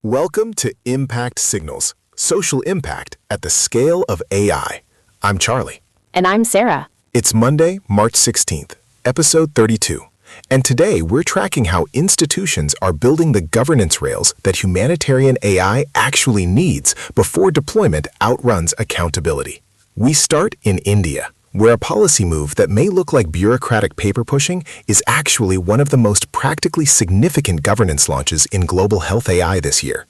Welcome to Impact Signals, social impact at the scale of AI. I'm Charlie. And I'm Sarah. It's Monday, March 16th, episode 32. And today we're tracking how institutions are building the governance rails that humanitarian AI actually needs before deployment outruns accountability. We start in India, where a policy move that may look like bureaucratic paper pushing is actually one of the most practically significant governance launches in global health AI this year.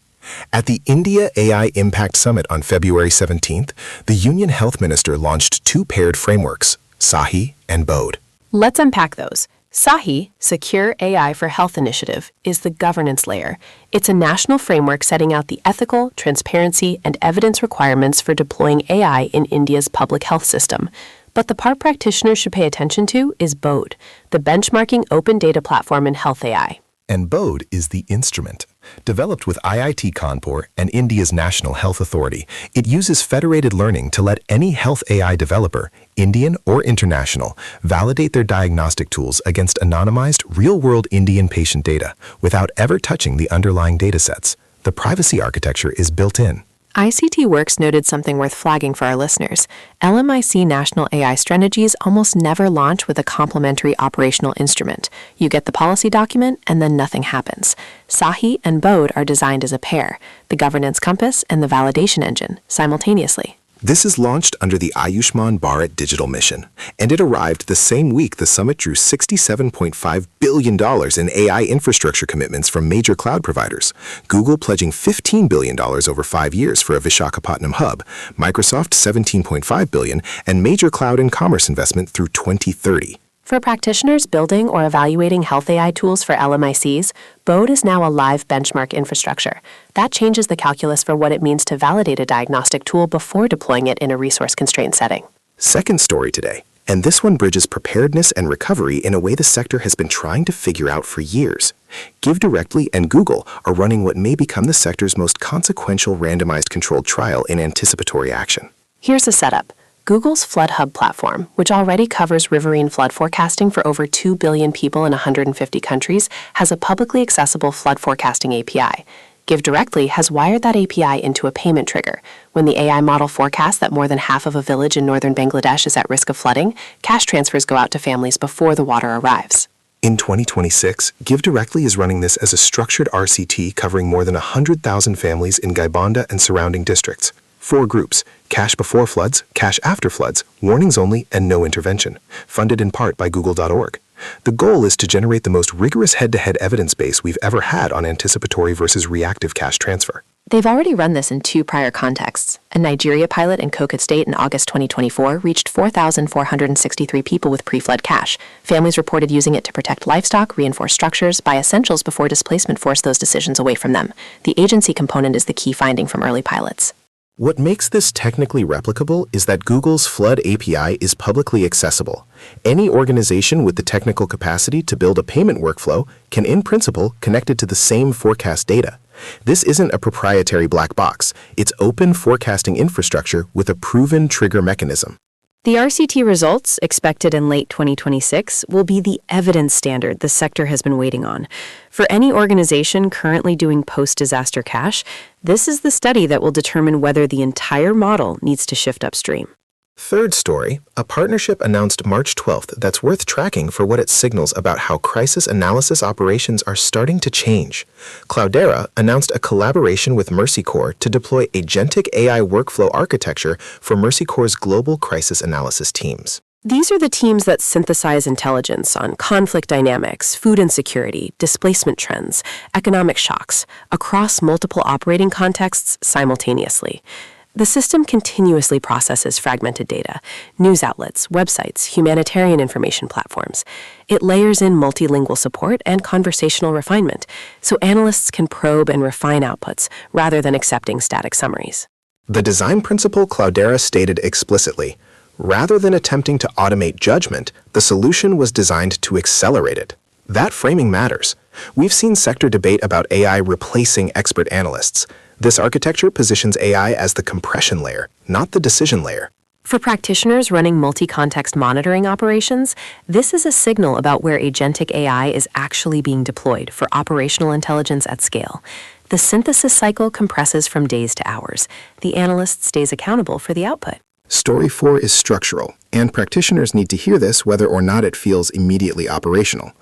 At the India AI Impact Summit on February 17th, the Union Health Minister launched two paired frameworks, SAHI and BODE. Let's unpack those. SAHI, Secure AI for Health Initiative, is the governance layer. It's a national framework setting out the ethical, transparency, and evidence requirements for deploying AI in India's public health system. But the part practitioners should pay attention to is BODE, the benchmarking open data platform in health AI. And BODE is the instrument. Developed with IIT Kanpur and India's National Health Authority, it uses federated learning to let any health AI developer, Indian or international, validate their diagnostic tools against anonymized, real-world Indian patient data without ever touching the underlying datasets. The privacy architecture is built in. ICT Works noted something worth flagging for our listeners. LMIC national AI strategies almost never launch with a complementary operational instrument. You get the policy document, and then nothing happens. SAHI and BODE are designed as a pair, the governance compass and the validation engine, simultaneously. This is launched under the Ayushman Bharat Digital Mission, and it arrived the same week the summit drew $67.5 billion in AI infrastructure commitments from major cloud providers, Google pledging $15 billion over 5 years for a Visakhapatnam hub, Microsoft $17.5 billion, and major cloud and commerce investment through 2030. For practitioners building or evaluating health AI tools for LMICs, BODE is now a live benchmark infrastructure. That changes the calculus for what it means to validate a diagnostic tool before deploying it in a resource-constrained setting. Second story today, and this one bridges preparedness and recovery in a way the sector has been trying to figure out for years. GiveDirectly and Google are running what may become the sector's most consequential randomized controlled trial in anticipatory action. Here's the setup. Google's Flood Hub platform, which already covers riverine flood forecasting for over 2 billion people in 150 countries, has a publicly accessible flood forecasting API. GiveDirectly has wired that API into a payment trigger. When the AI model forecasts that more than half of a village in northern Bangladesh is at risk of flooding, cash transfers go out to families before the water arrives. In 2026, GiveDirectly is running this as a structured RCT covering more than 100,000 families in Gaibandha and surrounding districts. 4 groups: cash before floods, cash after floods, warnings only, and no intervention, funded in part by Google.org. The goal is to generate the most rigorous head-to-head evidence base we've ever had on anticipatory versus reactive cash transfer. They've already run this in 2 prior contexts. A Nigeria pilot in Kogi State in August 2024 reached 4,463 people with pre-flood cash. Families reported using it to protect livestock, reinforce structures, buy essentials before displacement forced those decisions away from them. The agency component is the key finding from early pilots. What makes this technically replicable is that Google's Flood API is publicly accessible. Any organization with the technical capacity to build a payment workflow can, in principle, connect it to the same forecast data. This isn't a proprietary black box. It's open forecasting infrastructure with a proven trigger mechanism. The RCT results, expected in late 2026, will be the evidence standard the sector has been waiting on. For any organization currently doing post-disaster cash, this is the study that will determine whether the entire model needs to shift upstream. Third story, a partnership announced March 12th that's worth tracking for what it signals about how crisis analysis operations are starting to change. Cloudera announced a collaboration with Mercy Corps to deploy Agentic AI workflow architecture for Mercy Corps' global crisis analysis teams. These are the teams that synthesize intelligence on conflict dynamics, food insecurity, displacement trends, economic shocks, across multiple operating contexts simultaneously. The system continuously processes fragmented data, news outlets, websites, humanitarian information platforms. It layers in multilingual support and conversational refinement, so analysts can probe and refine outputs rather than accepting static summaries. The design principle Cloudera stated explicitly, rather than attempting to automate judgment, the solution was designed to accelerate it. That framing matters. We've seen sector debate about AI replacing expert analysts. This architecture positions AI as the compression layer, not the decision layer. For practitioners running multi-context monitoring operations, this is a signal about where agentic AI is actually being deployed for operational intelligence at scale. The synthesis cycle compresses from days to hours. The analyst stays accountable for the output. Story 4 is structural, and practitioners need to hear this whether or not it feels immediately operational.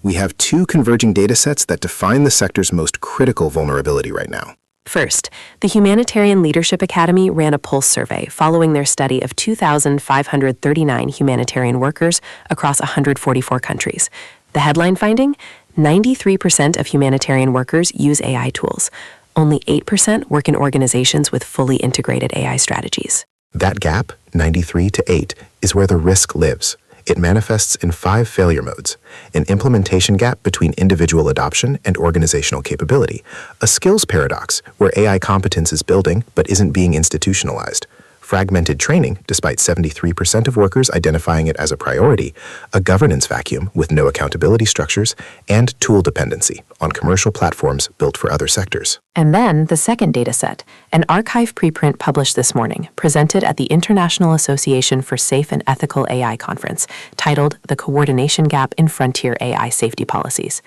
We have two converging datasets that define the sector's most critical vulnerability right now. First, the Humanitarian Leadership Academy ran a pulse survey following their study of 2,539 humanitarian workers across 144 countries. The headline finding? 93% of humanitarian workers use AI tools. Only 8% work in organizations with fully integrated AI strategies. That gap, 93 to 8, is where the risk lives. It manifests in 5 failure modes: an implementation gap between individual adoption and organizational capability, a skills paradox where AI competence is building but isn't being institutionalized, fragmented training despite 73% of workers identifying it as a priority, a governance vacuum with no accountability structures, and tool dependency on commercial platforms built for other sectors. And then the second dataset, an archive preprint published this morning, presented at the International Association for Safe and Ethical AI conference, titled The Coordination Gap in Frontier AI Safety Policies.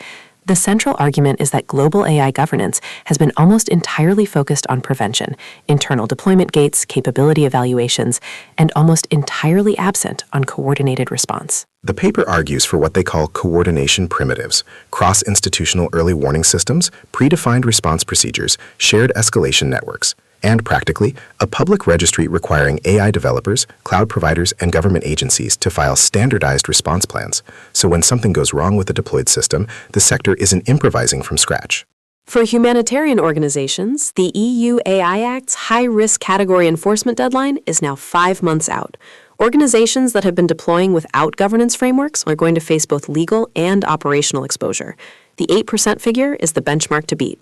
The central argument is that global AI governance has been almost entirely focused on prevention, internal deployment gates, capability evaluations, and almost entirely absent on coordinated response. The paper argues for what they call coordination primitives: cross-institutional early warning systems, predefined response procedures, shared escalation networks, and practically, a public registry requiring AI developers, cloud providers, and government agencies to file standardized response plans, so when something goes wrong with the deployed system, the sector isn't improvising from scratch. For humanitarian organizations, the EU AI Act's high-risk category enforcement deadline is now 5 months out. Organizations that have been deploying without governance frameworks are going to face both legal and operational exposure. The 8% figure is the benchmark to beat.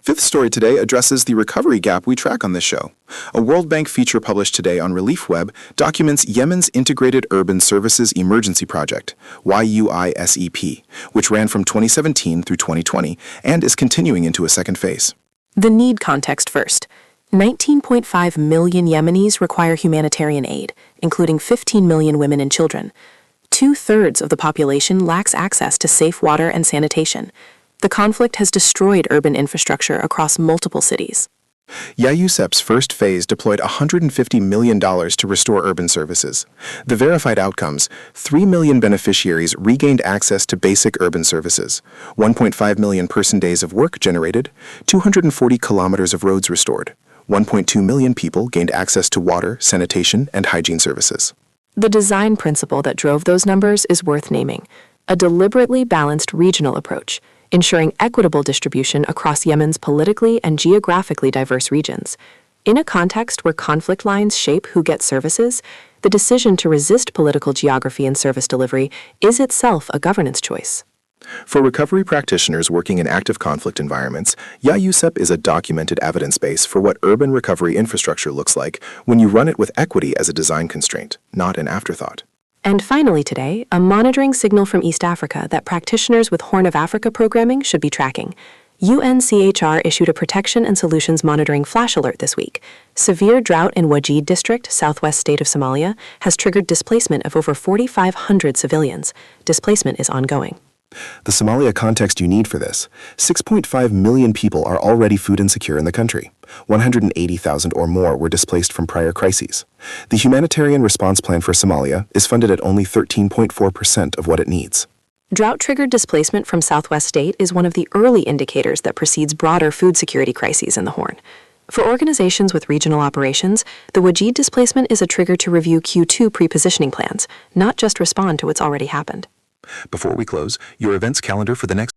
Fifth story today addresses the recovery gap we track on this show. A World Bank feature published today on ReliefWeb documents Yemen's Integrated Urban Services Emergency Project, YUISEP, which ran from 2017 through 2020 and is continuing into a second phase. The need context first. 19.5 million Yemenis require humanitarian aid, including 15 million women and children. 2/3 of the population lacks access to safe water and sanitation. The conflict has destroyed urban infrastructure across multiple cities. YUISEP's first phase deployed $150 million to restore urban services. The verified outcomes: 3 million beneficiaries regained access to basic urban services, 1.5 million person days of work generated, 240 kilometers of roads restored, 1.2 million people gained access to water, sanitation, and hygiene services. The design principle that drove those numbers is worth naming: a deliberately balanced regional approach, ensuring equitable distribution across Yemen's politically and geographically diverse regions. In a context where conflict lines shape who gets services, the decision to resist political geography in service delivery is itself a governance choice. For recovery practitioners working in active conflict environments, YUISEP is a documented evidence base for what urban recovery infrastructure looks like when you run it with equity as a design constraint, not an afterthought. And finally today, a monitoring signal from East Africa that practitioners with Horn of Africa programming should be tracking. UNCHR issued a protection and solutions monitoring flash alert this week. Severe drought in Wajid district, southwest state of Somalia, has triggered displacement of over 4,500 civilians. Displacement is ongoing. The Somalia context you need for this: 6.5 million people are already food insecure in the country. 180,000 or more were displaced from prior crises. The humanitarian response plan for Somalia is funded at only 13.4% of what it needs. Drought-triggered displacement from southwest state is one of the early indicators that precedes broader food security crises in the Horn. For organizations with regional operations, the Wajid displacement is a trigger to review Q2 pre-positioning plans, not just respond to what's already happened. Before we close, your events calendar for the next